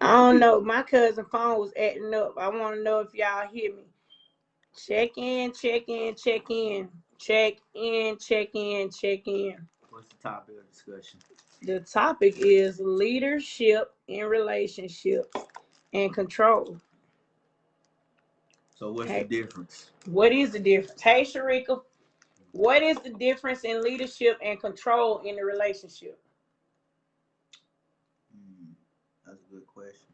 I don't know. My cousin phone was acting up. I want to know if y'all hear me. Check in, check in, check in, check in, check in, check in. What's the topic of discussion? The topic is leadership in relationships and control. So what's the Hey, difference? what is the difference? Hey, Sharika, what is the difference in leadership and control in the relationship? Hmm, that's a good question.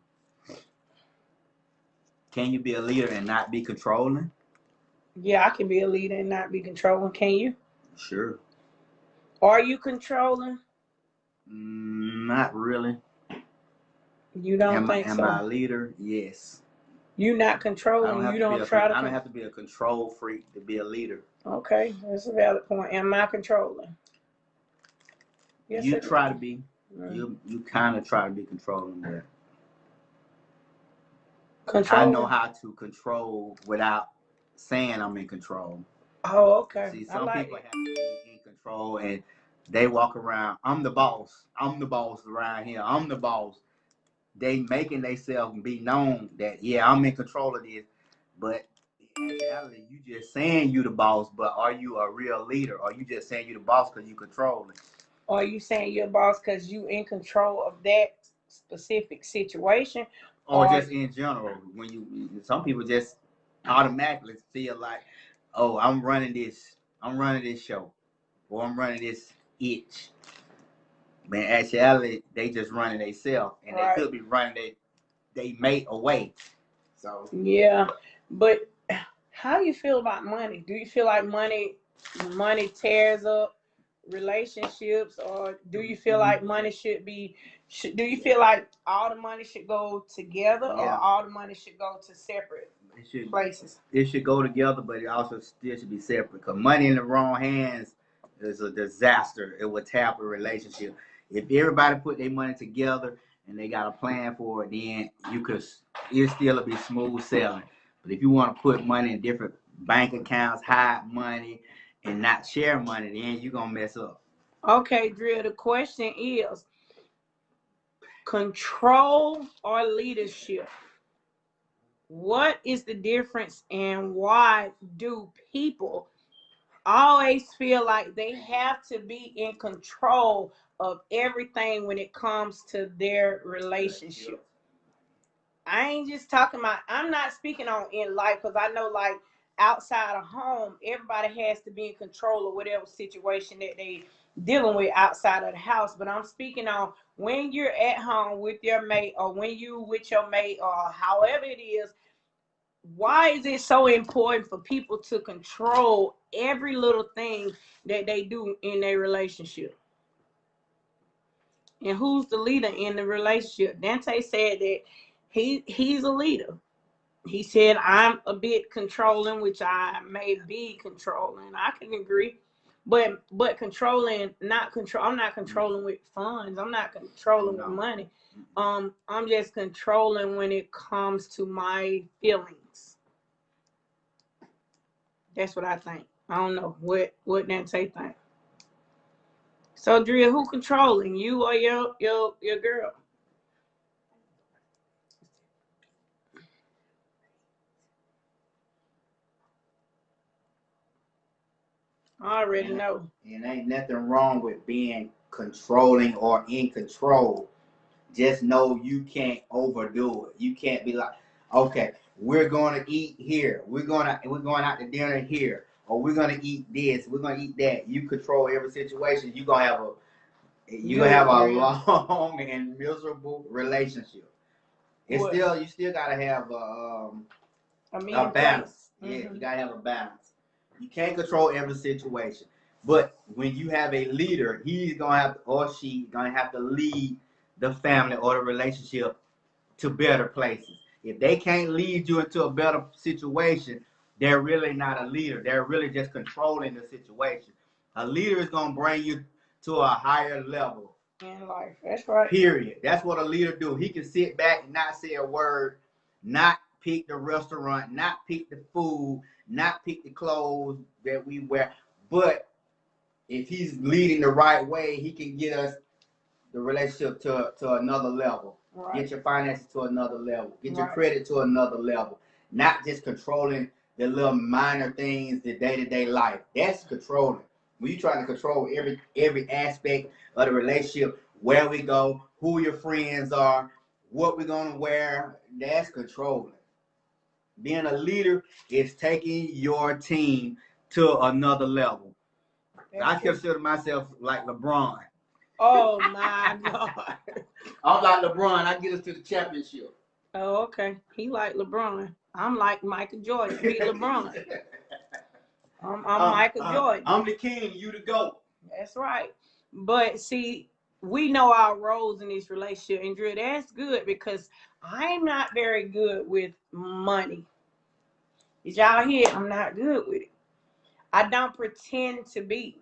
Can you be a leader and not be controlling? Yeah, I can be a leader and not be controlling. Can you? Sure. Are you controlling? Not really. You don't think Am I so? a leader? Yes. You not I don't controlling. have You to be don't try to. I don't have to be a control freak to be a leader. Okay, that's a valid point. Am I controlling? Yes You or try no? to be. Mm. You kind of try to be controlling, but I know Controlling. how to control without saying I'm in control. Oh, okay. See, I some like people it. have to be in control and they walk around. I'm the boss. I'm the boss around here. I'm the boss. They making themselves be known that yeah, I'm in control of this, but in actuality, you just saying you the boss. But are you a real leader? Or you just saying you the boss because you control it? Are you saying you're a boss because you in control of that specific situation? Or Or just in general, when some people just automatically feel like, oh, I'm running this show, or I'm running this itch. But in actuality, they just running themselves, and they right? could be running they mate away. So Yeah, but how do you feel about money? Do you feel like money tears up relationships, or do you feel like money should be? Do you feel like all the money should go together, or yeah, all the money should go to separate places? it should go together, but it also still should be separate. Because money in the wrong hands is a disaster. It would tap a relationship. If everybody put their money together and they got a plan for it, then it still be smooth sailing. But if you want to put money in different bank accounts, hide money, and not share money, then you're gonna mess up. Okay, Drill. The question is control or leadership. What is the difference, and why do people always feel like they have to be in control of everything when it comes to their relationship? I ain't just talking about, I'm not speaking on in life because I know, like, outside of home, everybody has to be in control of whatever situation that they dealing with outside of the house. But I'm speaking on when you're at home with your mate, or when you with your mate, or however it is. Why is it so important for people to control every little thing that they do in their relationship? And who's the leader in the relationship? Dante said that he's a leader. He said I'm a bit controlling, which I may be controlling. I can agree. But controlling, not control. I'm not controlling with funds. I'm not Oh controlling with no. money. I'm just controlling when it comes to my feelings. That's what I think. I don't know what Dante think. So Drea, who controlling, you or your girl? I already And, know. and ain't nothing wrong with being controlling or in control. Just know you can't overdo it. You can't be like, okay, we're going to eat here. We're going out to dinner here, or we're going to eat this. We're going to eat that. You control every situation. You're gonna have a Good. long and miserable relationship. It's What? still you still gotta have A a mean place. balance. Yeah, you gotta have a balance. You can't control every situation, but when you have a leader, he's gonna have or she gonna have to lead the family or the relationship to better places. If they can't lead you into a better situation, they're really not a leader. They're really just controlling the situation. A leader is gonna bring you to a higher level. In life. That's right. Period. That's what a leader do. He can sit back and not say a word, not pick the restaurant, not pick the food, not pick the clothes that we wear. But if he's leading the right way, he can get us the relationship to another level. Right. Get your finances to another level. Get your Right. credit to another level. Not just controlling the little minor things, the day-to-day life. That's controlling. When you trying to control every aspect of the relationship, where we go, who your friends are, what we're gonna wear, that's controlling. Being a leader is taking your team to another level. I consider myself like LeBron. Oh my God. I'm like LeBron. I get us to the championship. Oh, okay. He like LeBron. I'm like Michael Jordan. Be LeBron. I'm Michael Jordan. I'm the king. You the GOAT. That's right. But see, we know our roles in this relationship, and Drew, that's good because I'm not very good with money. Did y'all hear? I'm not good with it. I don't pretend to be.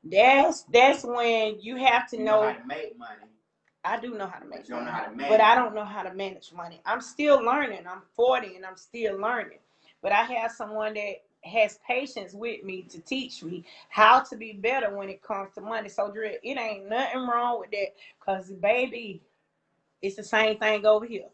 That's when you have to know how to make money. I do know how to make but you don't money, know how to manage but I don't know how to manage money. I'm still learning. I'm 40 and I'm still learning. But I have someone that has patience with me to teach me how to be better when it comes to money. So, Drew, it ain't nothing wrong with that because, baby, it's the same thing over here.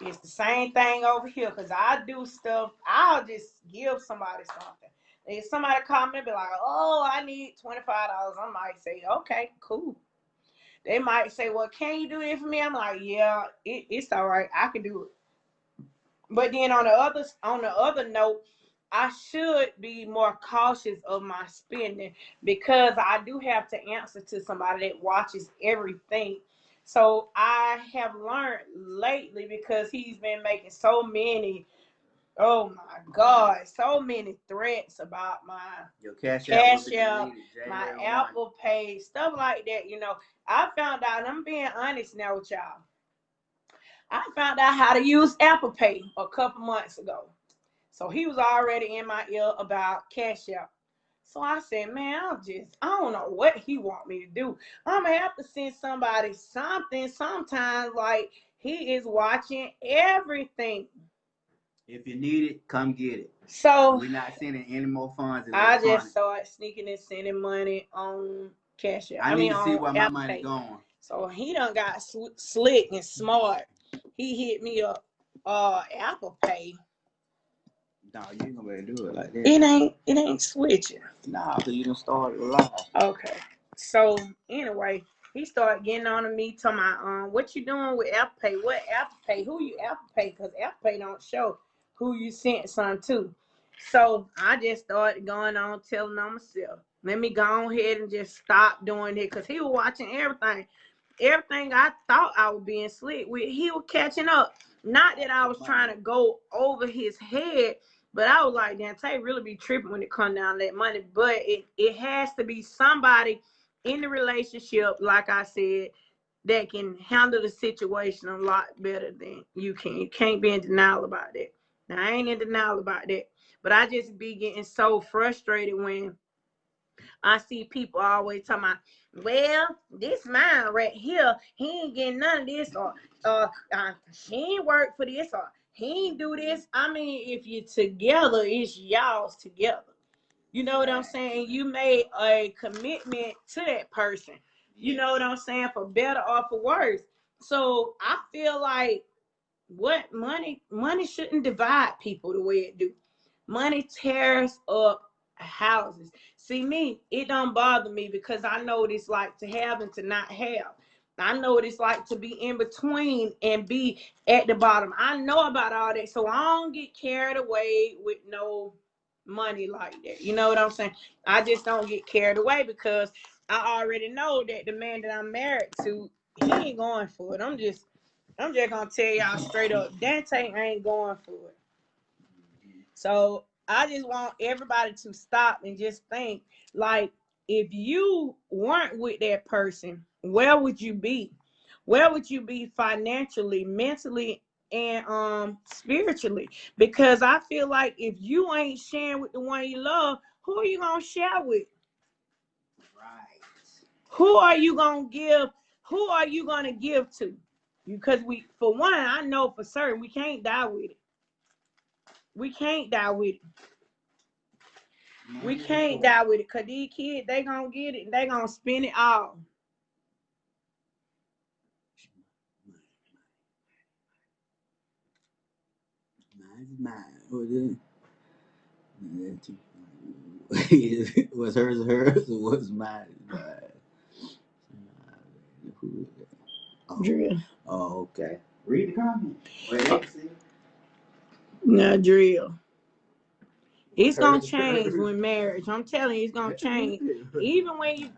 It's the same thing over here because I do stuff. I'll just give somebody something. If somebody call me and be like, oh, I need $25, I might say, okay, cool. They might say, well, can you do it for me? I'm like, yeah, it's all right. I can do it. But then on the other note, I should be more cautious of my spending because I do have to answer to somebody that watches everything. So I have learned lately because he's been making so many, oh my God, so many threats about my Your cash App, my Apple Pay, stuff like that. I found out, and I'm being honest now with y'all. I found out how to use Apple Pay a couple months ago. So he was already in my ear about Cash App. So I said, man, I don't know what he want me to do. I'm going to have to send somebody something sometimes, like he is watching everything. If you need it, come get it. So we're not sending any more funds. I just started sneaking and sending money on Cash App. I need to see where my Apple money Pay. going. So he done got slick and smart. He hit me up Apple Pay. No, you ain't gonna be able to do it like that. It ain't switching. Nah, because you done started live. Okay. So anyway, he started getting on to me talking about what you doing with Apple Pay? What Apple Pay? Who you Apple Pay? Because Apple Pay don't show who you sent some to. So I just started going on telling on myself. Let me go ahead and just stop doing it because he was watching everything. Everything I thought I was being slick with, he was catching up. Not that I was trying to go over his head, but I was like, Dante really be tripping when it comes down to that money. But it has to be somebody in the relationship, like I said, that can handle the situation a lot better than you can. You can't be in denial about that. Now, I ain't in denial about that. But I just be getting so frustrated when I see people always talking about, well, this mine right here, he ain't getting none of this, or she ain't work for this, or he ain't do this. I mean, if you're together, it's y'all's together. You know what I'm saying? You made a commitment to that person. You know what I'm saying? For better or for worse. So I feel like money shouldn't divide people the way it do. Money tears up houses. See me, it don't bother me because I know what it's like to have and to not have. I know what it's like to be in between and be at the bottom. I know about all that, so I don't get carried away with no money like that. You know what I'm saying? I just don't get carried away because I already know that the man that I'm married to, he ain't going for it. I'm just gonna tell y'all straight up, Dante ain't going for it. So I just want everybody to stop and just think, like, if you weren't with that person, where would you be? Where would you be financially, mentally, and spiritually? Because I feel like if you ain't sharing with the one you love, who are you gonna share with? Right. Who are you gonna give? Who are you gonna give to? Because for one, I know for certain we can't die with it. We can't die with it. We can't die with it because these kids, they gonna get it and they gonna spend it all. is mine. Was hers hers or was mine mine? Oh, Drill. oh, okay. Read the comment. Wait, Now, drill. It's gonna change when marriage. I'm telling you, it's gonna change. Even when you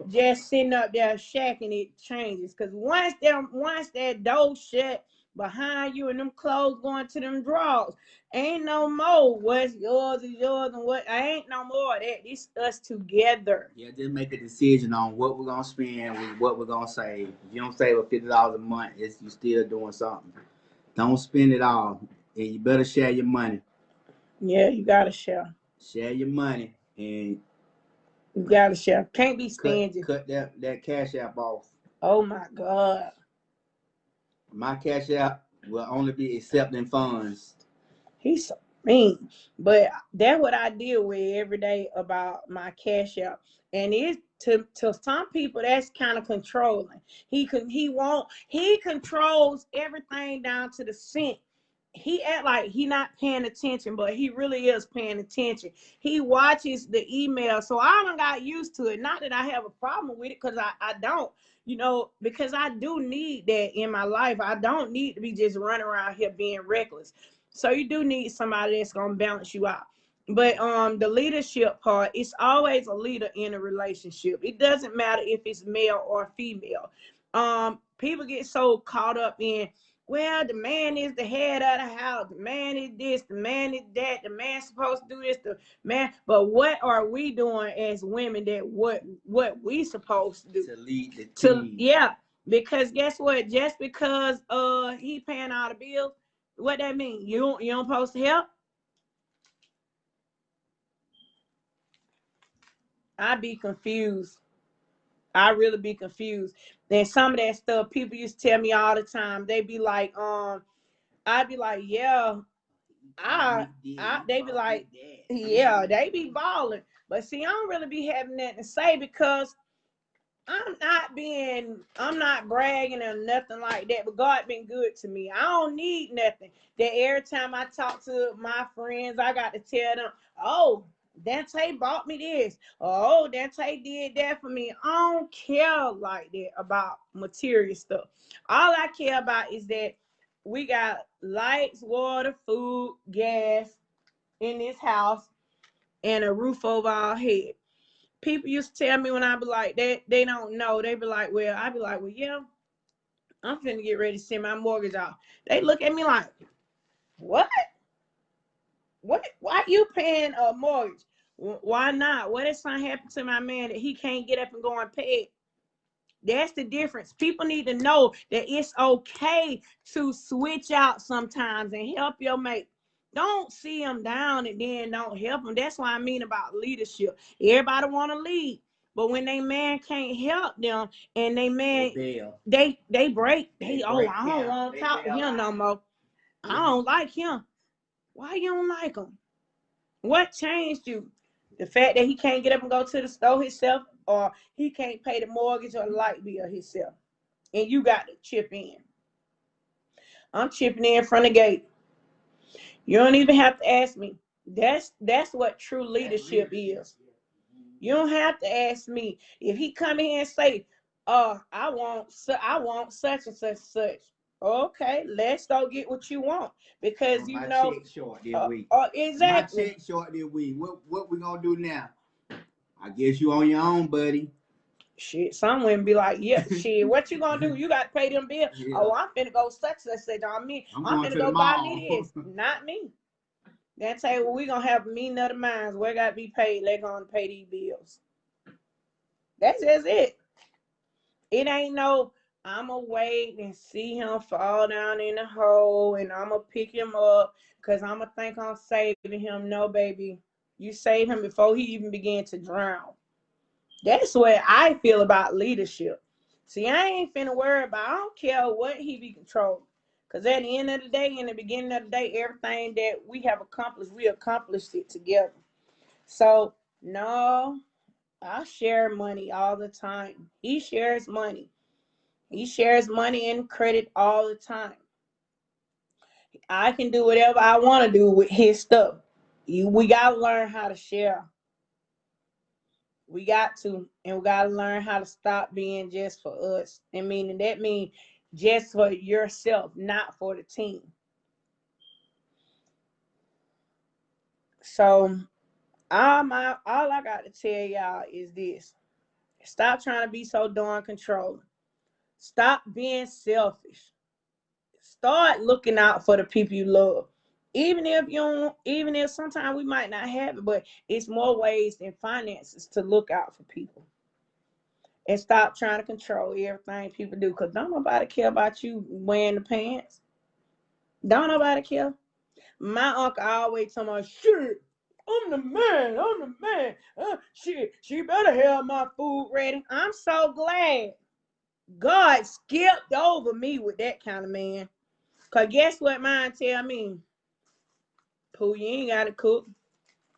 just sitting up there shacking, it changes. Cause once that door shut behind you and them clothes going to them drawers, ain't no more what's yours is yours and what I ain't no more of that. It's us together. Yeah, just make a decision on what we're gonna spend with what we're gonna save. If you don't save $50 a month, you still doing something. Don't spend it all, and you better share your money. Yeah, you gotta share. Share your money and You gotta share. Can't be stingy. cut that cash app off. Oh my God. My cash app will only be accepting funds. He's so mean. But that's what I deal with every day about my cash out. And it's to some people that's kind of controlling. He controls everything down to the cent. He act like he not paying attention, but he really is paying attention. He watches the email. So I done got used to it. Not that I have a problem with it, because I don't, because I do need that in my life. I don't need to be just running around here being reckless. So you do need somebody that's gonna balance you out. But the leadership part, it's always a leader in a relationship. It doesn't matter if it's male or female. People get so caught up in, well, the man is the head of the house, the man is this, the man is that, the man's supposed to do this, the man. But what are we doing as women that what we supposed to do? To lead the team. Yeah, because guess what? Just because he paying all the bills, what that mean? You don't supposed to help? I be confused. I really be confused. And some of that stuff people used to tell me all the time. They be like, I'd be like, yeah, they be like, yeah, they be balling. But see, I don't really be having nothing to say, because I'm not bragging or nothing like that, but God been good to me. I don't need nothing. That every time I talk to my friends, I got to tell them, oh, Dante bought me this. Oh, Dante did that for me. I don't care like that about material stuff. All I care about is that we got lights, water, food, gas in this house, and a roof over our head. People used to tell me when I be like, they don't know. They be like, well, I be like, well, yeah, I'm finna get ready to send my mortgage off. They look at me like, what? Why you paying a mortgage? Why not? What if something happened to my man that he can't get up and go and pay it? That's the difference. People need to know that it's okay to switch out sometimes and help your mate. Don't see them down and then don't help them. That's what I mean about leadership. Everybody want to lead, but when they man can't help them and they man they break. I don't want to talk to him no more. I don't like him. Why you don't like him? What changed you? The fact that he can't get up and go to the store himself, or he can't pay the mortgage or the light bill himself, and you got to chip in. I'm chipping in from the gate. You don't even have to ask me. That's what true leadership is. You don't have to ask me. If he come in and say, I want such and such. Okay, let's go get what you want, because my check short this week. Exactly. My check short this week. What we gonna do now? I guess you on your own, buddy. Shit, some women be like, yeah, shit, what you gonna do? You got to pay them bills. Yeah. Oh, I'm finna go such and such. I'm finna go buy me this. Not me. Then say, well, we gonna have a meeting of the minds. Where got to be paid? They're gonna pay these bills. That's just it. It ain't no, I'm gonna wait and see him fall down in the hole and I'm gonna pick him up because I'm gonna think I'm saving him. No, baby. You save him before he even began to drown. That's what I feel about leadership. See, I ain't finna worry about, I don't care what he be controlling. Because at the end of the day, in the beginning of the day, everything that we have accomplished, we accomplished it together. So, no, I share money all the time. He shares money. He shares money and credit all the time. I can do whatever I want to do with his stuff. We got to learn how to share. We got to. And we got to learn how to stop being just for us. And meaning that means just for yourself, not for the team. So all I got to tell y'all is this. Stop trying to be so darn controlling. Stop being selfish. Start looking out for the people you love. Even if sometimes we might not have it, but it's more ways than finances to look out for people. And stop trying to control everything people do. Because don't nobody care about you wearing the pants. Don't nobody care. My uncle always told me, shit, I'm the man. Shit, she better have my food ready. I'm so glad God skipped over me with that kind of man. Because guess what mine tell me? Pooh, you ain't got to cook.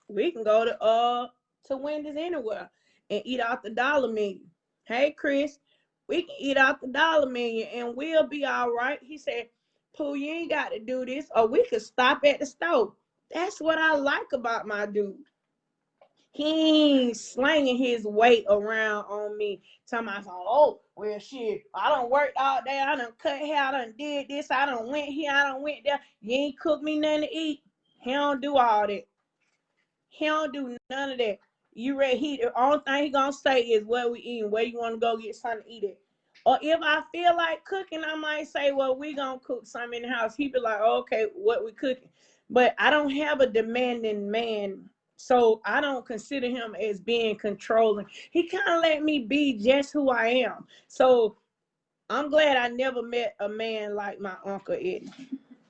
We can go to Wendy's anywhere and eat out the dollar menu. Hey, Chris, we can eat out the dollar menu and we'll be all right. He said, Pooh, you ain't got to do this, or we could stop at the store. That's what I like about my dude. He ain't slanging his weight around on me. Talking about, oh, well, shit, I done worked all day. I done cut hair. I done did this. I done went here. I done went there. You ain't cooked me nothing to eat. He don't do all that. He don't do none of that. You ready? The only thing he gonna say is what we eating, where you want to go get something to eat it. Or if I feel like cooking, I might say, well, we gonna cook something in the house. He be like, oh, okay, what we cooking? But I don't have a demanding man, so I don't consider him as being controlling. He kind of let me be just who I am. So I'm glad I never met a man like my Uncle Eddie.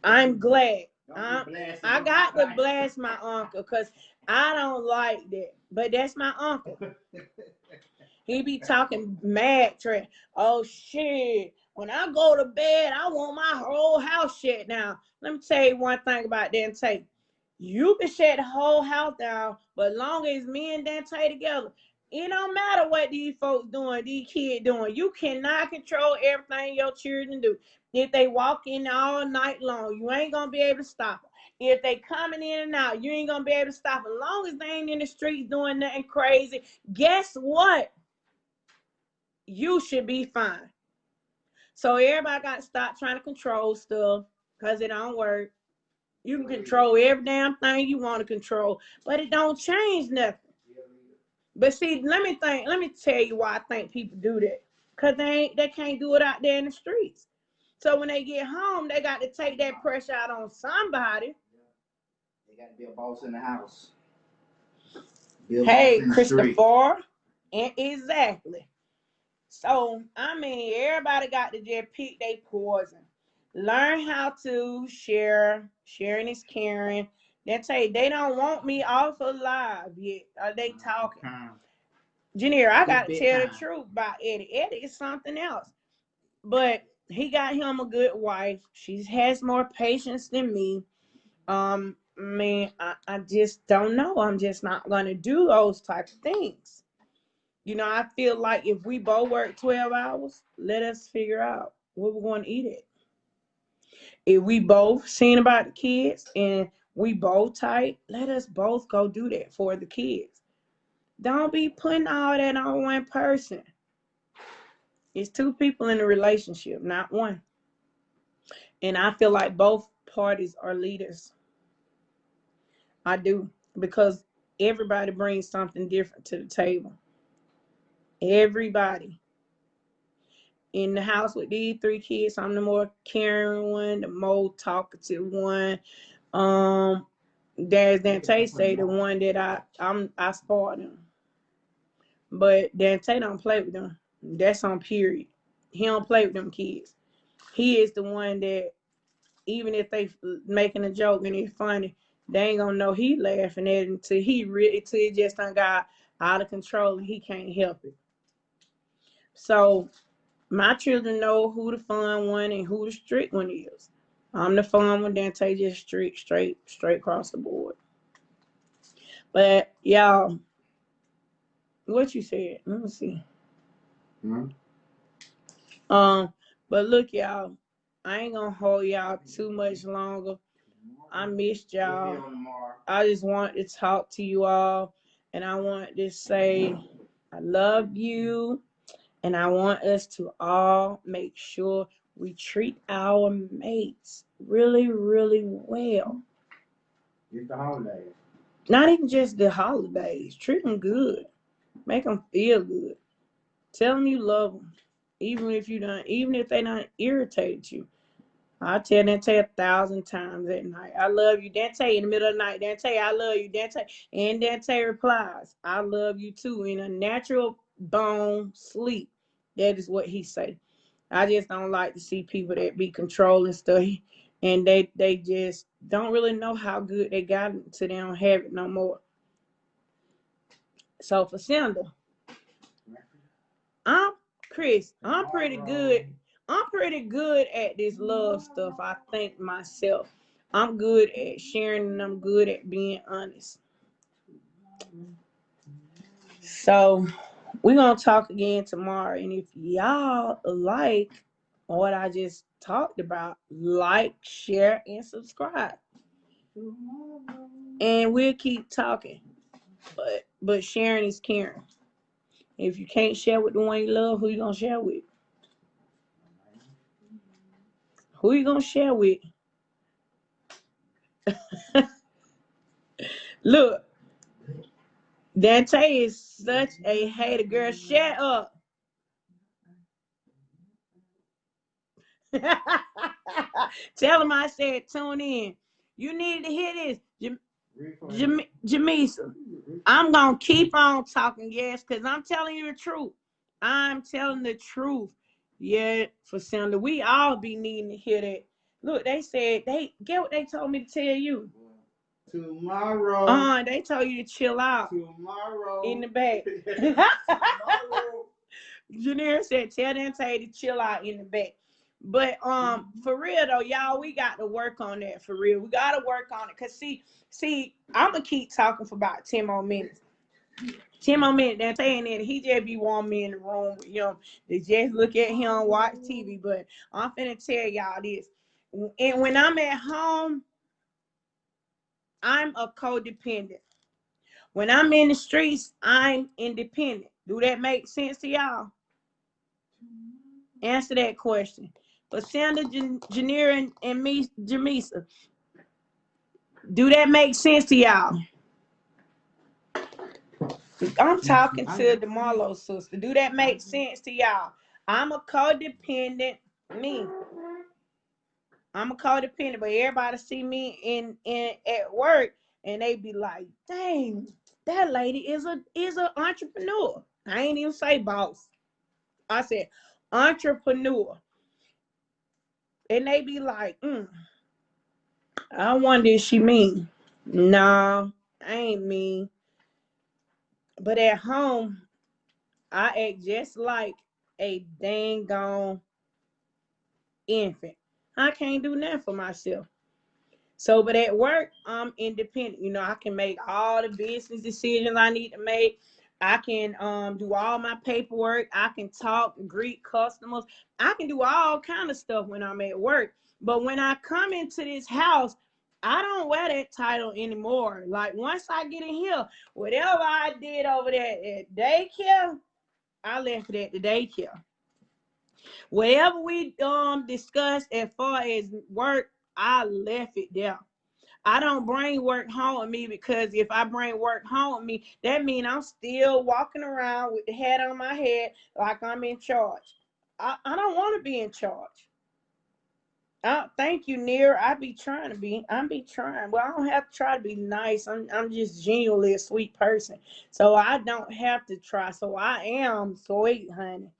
I'm glad. I got to bless my uncle because I don't like that. But that's my uncle. He be talking mad trash. Oh, shit. When I go to bed, I want my whole house shut down. Let me tell you one thing about Dante. You can shut the whole house down, but long as me and Dante together, it don't matter what these folks doing, these kids doing. You cannot control everything your children do. If they walk in all night long, you ain't gonna be able to stop them. If they coming in and out, you ain't gonna be able to stop them. As long as they ain't in the streets doing nothing crazy, guess what? You should be fine. So everybody got to stop trying to control stuff because it don't work. You can control every damn thing you want to control, but it don't change nothing. But see, let me tell you why I think people do that. Cause they can't do it out there in the streets. So when they get home, they got to take that pressure out on somebody. They got to be a boss in the house. Hey, Christopher. And exactly. So, I mean, everybody got to just pick their poison. Learn how to share. Sharing is caring. They say they don't want me off alive yet. Are they talking? Janier, I got to tell the truth about Eddie. Eddie is something else. But he got him a good wife. She has more patience than me. I mean, I just don't know. I'm just not going to do those types of things. You know, I feel like if we both work 12 hours, let us figure out what we're going to eat at. If we both seen about the kids and we both tight, let us both go do that for the kids. Don't be putting all that on one person. It's two people in a relationship, not one. And I feel like both parties are leaders. I do. Because everybody brings something different to the table. Everybody. In the house with these three kids, I'm the more caring one, the more talkative one. There's Dante say the one that I spoiled him. But Dante don't play with them. That's on period. He don't play with them kids. He is the one that even if they making a joke and it's funny, they ain't gonna know he laughing at it until it just done got out of control and he can't help it. So my children know who the fun one and who the strict one is. I'm the fun one, Dante just straight across the board. But y'all, what you said? Let me see. But look, y'all, I ain't gonna hold y'all too much longer. I missed We'll be y'all. on tomorrow. I just want to talk to you all, and I want to say I love you, and I want us to all make sure we treat our mates really, really well. It's the holidays. Not even just the holidays. Treat them good. Make them feel good. Tell them you love them, even if they not irritated you. I tell Dante 1,000 times at night, I love you, Dante. In the middle of the night, Dante, I love you, Dante. And Dante replies, I love you too. In a natural bone sleep. That is what he say. I just don't like to see people that be controlling stuff, and they just don't really know how good they got it, so they don't have it no more. So for Cinder, I'm Chris. I'm pretty good. I'm pretty good at this love stuff. I think myself. I'm good at sharing and I'm good at being honest. So we're gonna talk again tomorrow. And if y'all like what I just talked about, like, share, and subscribe. And we'll keep talking. But sharing is caring. If you can't share with the one you love, who you gonna share with? Who you gonna share with? Look, Dante is such a hater, girl. Shut up. Tell him I said tune in. You needed to hear this. Jamisa, I'm going to keep on talking, yes, because I'm telling you the truth. I'm telling the truth. Yeah, for Sandra, we all be needing to hear that. Look, they said, get what they told me to tell you. Tomorrow. They told you to chill out. Tomorrow. In the back. Tomorrow. Junior said, tell Dante to chill out in the back. But for real though, y'all, we got to work on that for real. We got to work on it. Cause see, I'm gonna keep talking for about 10 more minutes. 10 more minutes. Dante and then he just be wanting me in the room with him to just look at him, watch TV. But I'm finna tell y'all this. And when I'm at home, I'm a codependent. When I'm in the streets, I'm independent. Do that make sense to y'all? Answer that question. But Sandra, Janira, and me, Jamisa, do that make sense to y'all? I'm talking to the Marlowe sister. Do that make sense to y'all? I'm a codependent. Me. I'm a codependent, but everybody see me in at work and they be like, dang, that lady is an entrepreneur. I ain't even say boss. I said entrepreneur. And they be like, I wonder if she mean. Nah, I ain't mean. But at home, I act just like a dang gone infant. I can't do nothing for myself. So, but at work, I'm independent. You know, I can make all the business decisions I need to make. I can do all my paperwork. I can talk, greet customers. I can do all kind of stuff when I'm at work. But when I come into this house, I don't wear that title anymore. Like once I get in here, whatever I did over there at daycare, I left it at the daycare. Whatever we discussed as far as work, I left it there. I don't bring work home with me because if I bring work home with me, that means I'm still walking around with the hat on my head like I'm in charge. I don't want to be in charge. Thank you, Near. I be trying to be. I be trying. Well, I don't have to try to be nice. I'm just genuinely a sweet person. So I don't have to try. So I am sweet, honey.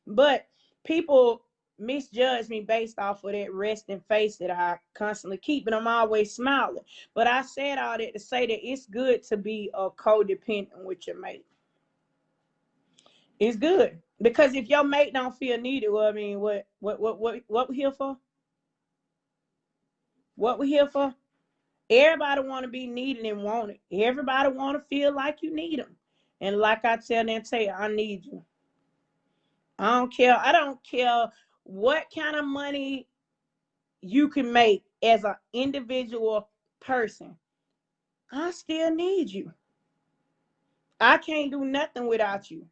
But people misjudge me based off of that resting face that I constantly keep, and I'm always smiling. But I said all that to say that it's good to be a codependent with your mate. It's good because if your mate don't feel needed, well, I mean, what we here for? What we here for? Everybody want to be needed and wanted. Everybody want to feel like you need them. And like I tell them, I need you. I don't care. I don't care what kind of money you can make as an individual person, I still need you. I can't do nothing without you.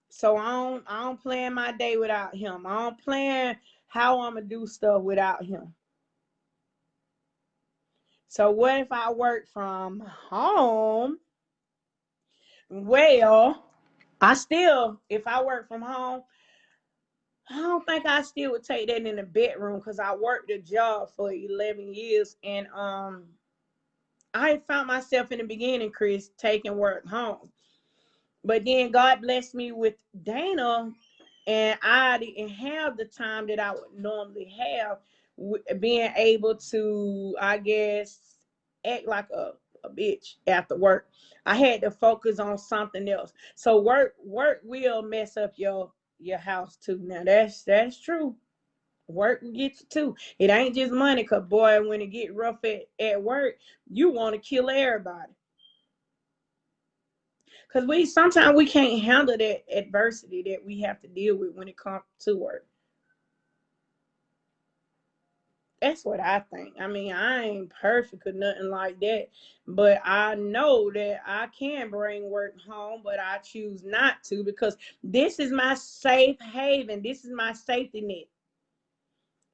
So I don't plan my day without him. I don't plan how I'm gonna do stuff without him. So what if I work from home? Well, if I work from home, I don't think I still would take that in the bedroom because I worked a job for 11 years and I found myself in the beginning, Chris, taking work home. But then God blessed me with Dana, and I didn't have the time that I would normally have, being able to, I guess, act like a bitch after work. I had to focus on something else. So work will mess up your house too. Now that's true. Work will get you too. It ain't just money, cause boy, when it get rough at work, you want to kill everybody. Cause sometimes we can't handle that adversity that we have to deal with when it comes to work. That's what I think. I mean, I ain't perfect or nothing like that, but I know that I can bring work home, but I choose not to because this is my safe haven. This is my safety net.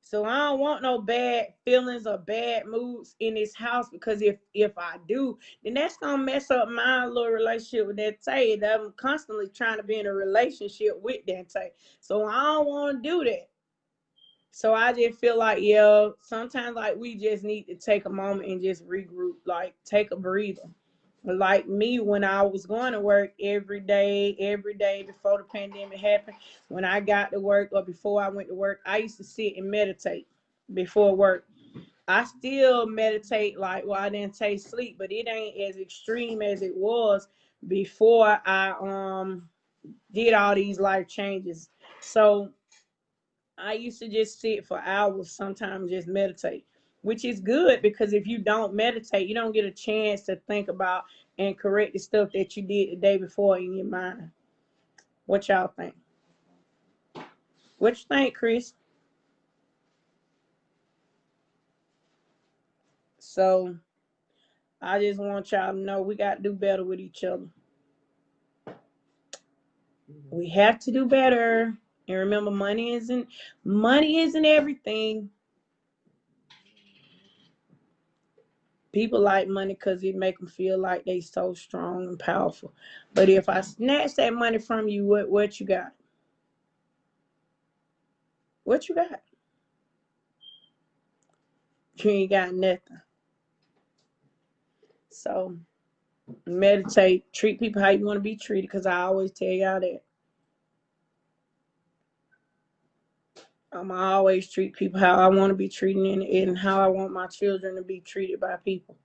So I don't want no bad feelings or bad moods in this house because if I do, then that's gonna mess up my little relationship with Dante. And I'm constantly trying to be in a relationship with Dante. So I don't want to do that. So I just feel like, yeah, sometimes like we just need to take a moment and just regroup, like take a breather. Like me, when I was going to work every day before the pandemic happened, when I got to work or before I went to work, I used to sit and meditate before work. I still meditate like while I didn't take sleep, but it ain't as extreme as it was before I did all these life changes. So I used to just sit for hours, sometimes just meditate, which is good because if you don't meditate, you don't get a chance to think about and correct the stuff that you did the day before in your mind. What y'all think? What you think, Chris? So I just want y'all to know we got to do better with each other. We have to do better. And remember, money isn't everything. People like money because it make them feel like they so strong and powerful. But if I snatch that money from you, what you got? What you got? You ain't got nothing. So meditate, treat people how you want to be treated, because I always tell y'all that. I'm always treat people how I want to be treated and how I want my children to be treated by people.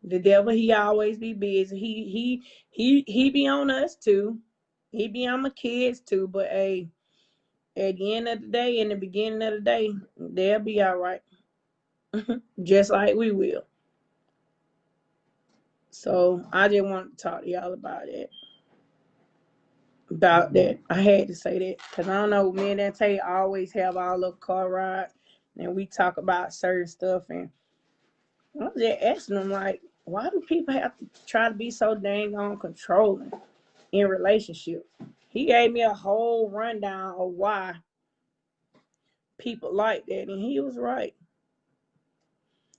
The devil, he always be busy. He be on us too. He be on my kids too. But hey, at the end of the day, in the beginning of the day, they'll be all right. Just like we will. So I just want to talk to y'all about it. About that. I had to say that because I don't know, me and Dante always have our little car ride and we talk about certain stuff, and I was just asking them like, why do people have to try to be so dang on controlling in relationships? He gave me a whole rundown of why people like that, and he was right.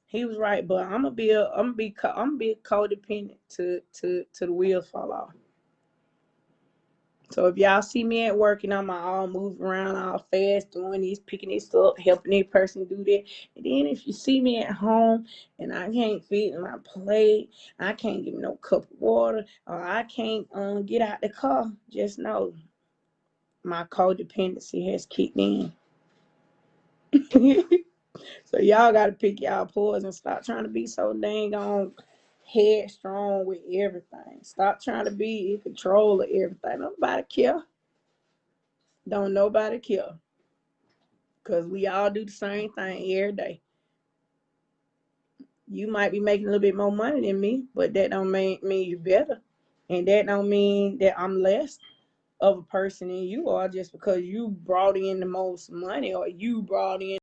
He was right, but I'm gonna be codependent to the wheels fall off. So if y'all see me at work and I'm all moving around all fast, doing this, picking this up, helping that person do that, and then if you see me at home and I can't feed my plate, I can't give me no cup of water, or I can't get out the car, just know my codependency has kicked in. So y'all got to pick y'all poison. Stop trying to be so dang on headstrong with everything. Stop trying to be in control of everything. Nobody care. Don't nobody care. Because we all do the same thing every day. You might be making a little bit more money than me, but that don't mean you better. And that don't mean that I'm less of a person than you are just because you brought in the most money or you brought in